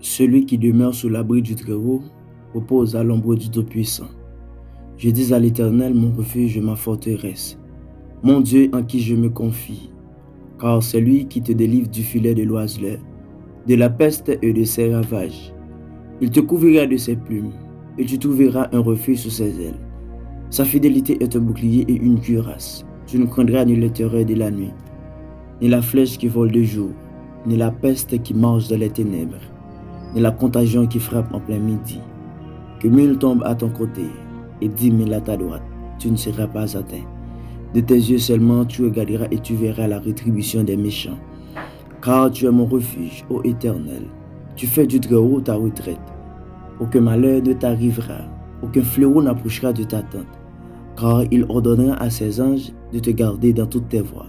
Celui qui demeure sous l'abri du Très-Haut repose à l'ombre du Tout-Puissant. Je dis à l'Éternel, mon refuge et ma forteresse, mon Dieu en qui je me confie, car c'est lui qui te délivre du filet de l'oiseleur, de la peste et de ses ravages. Il te couvrira de ses plumes, et tu trouveras un refuge sous ses ailes. Sa fidélité est un bouclier et une cuirasse. Tu ne craindras ni les terreurs de la nuit, ni la flèche qui vole de jour, ni la peste qui marche dans les ténèbres, ni la contagion qui frappe en plein midi. Que 1000 tombent à ton côté et 10 000 à ta droite, tu ne seras pas atteint. De tes yeux seulement tu regarderas et tu verras la rétribution des méchants. Car tu es mon refuge, ô Éternel. Tu fais du Très-Haut ta retraite. Aucun malheur ne t'arrivera, aucun fléau n'approchera de ta tente. Car il ordonnera à ses anges de te garder dans toutes tes voies.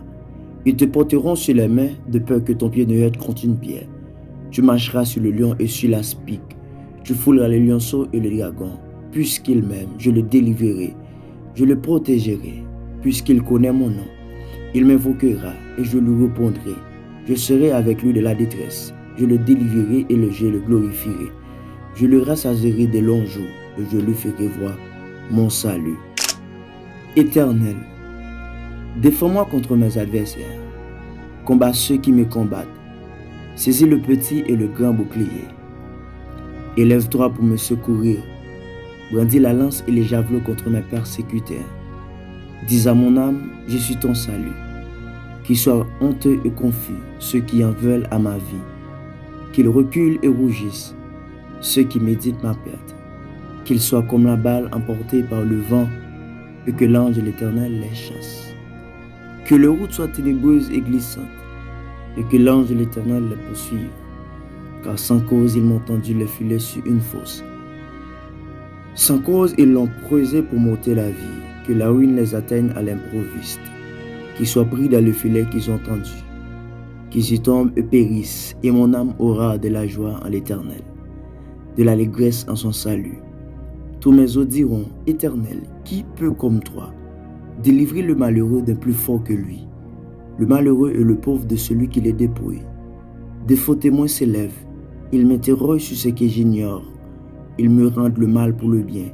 Ils te porteront sur les mains de peur que ton pied ne heurte contre une pierre. Tu marcheras sur le lion et sur l'aspic. Tu fouleras les lionceaux et les dragons. Puisqu'il m'aime, je le délivrerai. Je le protégerai, puisqu'il connaît mon nom. Il m'invoquera et je lui répondrai. Je serai avec lui de la détresse. Je le délivrerai et je le glorifierai. Je le rassasierai des longs jours et je lui ferai voir mon salut. Éternel, défends-moi contre mes adversaires. Combat ceux qui me combattent. Saisis le petit et le grand bouclier. Élève-toi pour me secourir. Brandis la lance et les javelots contre mes persécuteurs. Dis à mon âme, je suis ton salut. Qu'ils soient honteux et confus ceux qui en veulent à ma vie. Qu'ils reculent et rougissent ceux qui méditent ma perte. Qu'ils soient comme la balle emportée par le vent et que l'ange de l'Éternel les chasse. Que les routes soient ténébreuses et glissantes et que l'ange de l'Éternel les poursuive. Car sans cause ils m'ont tendu les filets sur une fosse. Sans cause ils l'ont creusé pour m'ôter la vie. Que la ruine les atteigne à l'improviste. Qu'ils soient pris dans le filet qu'ils ont tendu. Qu'ils y tombent et périssent, et mon âme aura de la joie en l'Éternel, de l'allégresse en son salut. Tous mes os diront, Éternel, qui peut comme toi délivrer le malheureux d'un plus fort que lui, le malheureux et le pauvre de celui qui les dépouille. Des faux témoins s'élèvent, ils m'interrogent sur ce que j'ignore, ils me rendent le mal pour le bien.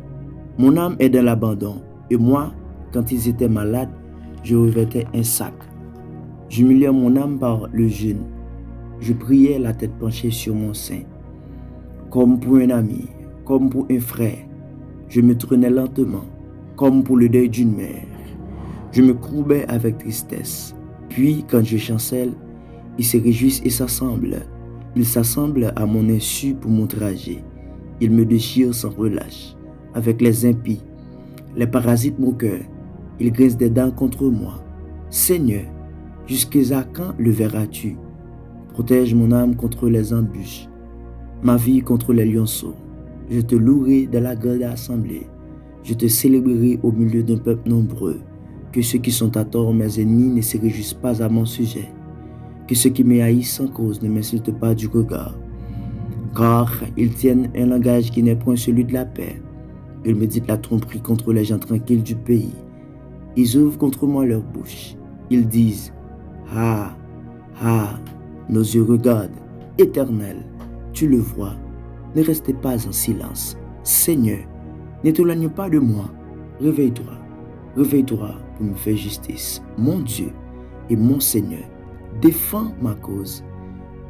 Mon âme est dans l'abandon, et moi, quand ils étaient malades, je revêtais un sac. J'humiliais mon âme par le jeûne. Je priais la tête penchée sur mon sein. Comme pour un ami, comme pour un frère, je me tournais lentement, comme pour le deuil d'une mère. Je me courbais avec tristesse. Puis, quand je chancelle, ils se réjouissent et s'assemblent. Ils s'assemblent à mon insu pour m'outrager. Ils me déchirent sans relâche, avec les impies, les parasites moqueurs. Ils grincent des dents contre moi. Seigneur, jusqu'à quand le verras-tu? Protège mon âme contre les embûches, ma vie contre les lionceaux. Je te louerai dans la grande assemblée. Je te célébrerai au milieu d'un peuple nombreux. Que ceux qui sont à tort, mes ennemis, ne se réjouissent pas à mon sujet. Que ceux qui me haïssent sans cause ne m'insultent pas du regard. Car ils tiennent un langage qui n'est point celui de la paix. Ils méditent la tromperie contre les gens tranquilles du pays. Ils ouvrent contre moi leur bouche. Ils disent, ah, ah, nos yeux regardent. Éternel, tu le vois. Ne restez pas en silence. Seigneur, n'éloigne pas de moi. Réveille-toi, réveille-toi pour me faire justice. Mon Dieu et mon Seigneur, défends ma cause.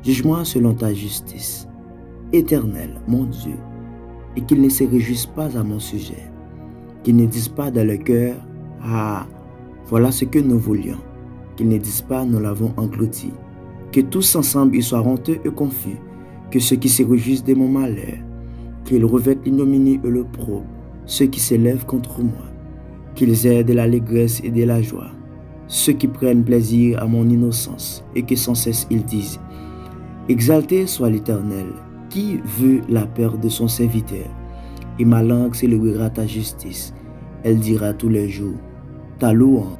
Juge-moi selon ta justice. Éternel, mon Dieu, et qu'ils ne se réjouissent pas à mon sujet. Qu'ils ne disent pas dans le cœur, ah, voilà ce que nous voulions. Qu'ils ne disent pas, nous l'avons englouti. Que tous ensemble ils soient honteux et confus. Que ceux qui se réjouissent de mon malheur, qu'ils revêtent l'ignominie et l'opprobre, ceux qui s'élèvent contre moi, qu'ils aient de l'allégresse et de la joie, ceux qui prennent plaisir à mon innocence et que sans cesse ils disent, exalté soit l'Éternel, qui veut la perte de son serviteur, et ma langue célébrera ta justice, elle dira tous les jours, ta louange.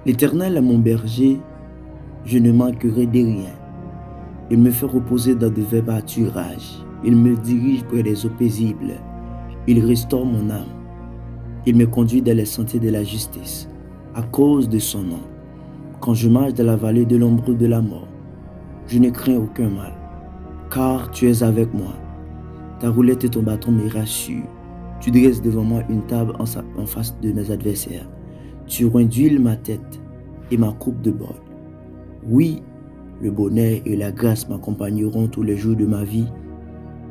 L'Éternel est mon berger, je ne manquerai de rien. Il me fait reposer dans de verts pâturages. Il me dirige près des eaux paisibles. Il restaure mon âme. Il me conduit dans les sentiers de la justice, à cause de son nom. Quand je marche dans la vallée de l'ombre de la mort, je ne crains aucun mal, car tu es avec moi. Ta roulette et ton bâton me rassurent. Tu dresses devant moi une table en face de mes adversaires. Tu renduis ma tête et ma coupe de bol. Oui, le bonheur et la grâce m'accompagneront tous les jours de ma vie,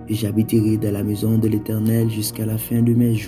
et j'habiterai dans la maison de l'Éternel jusqu'à la fin de mes jours.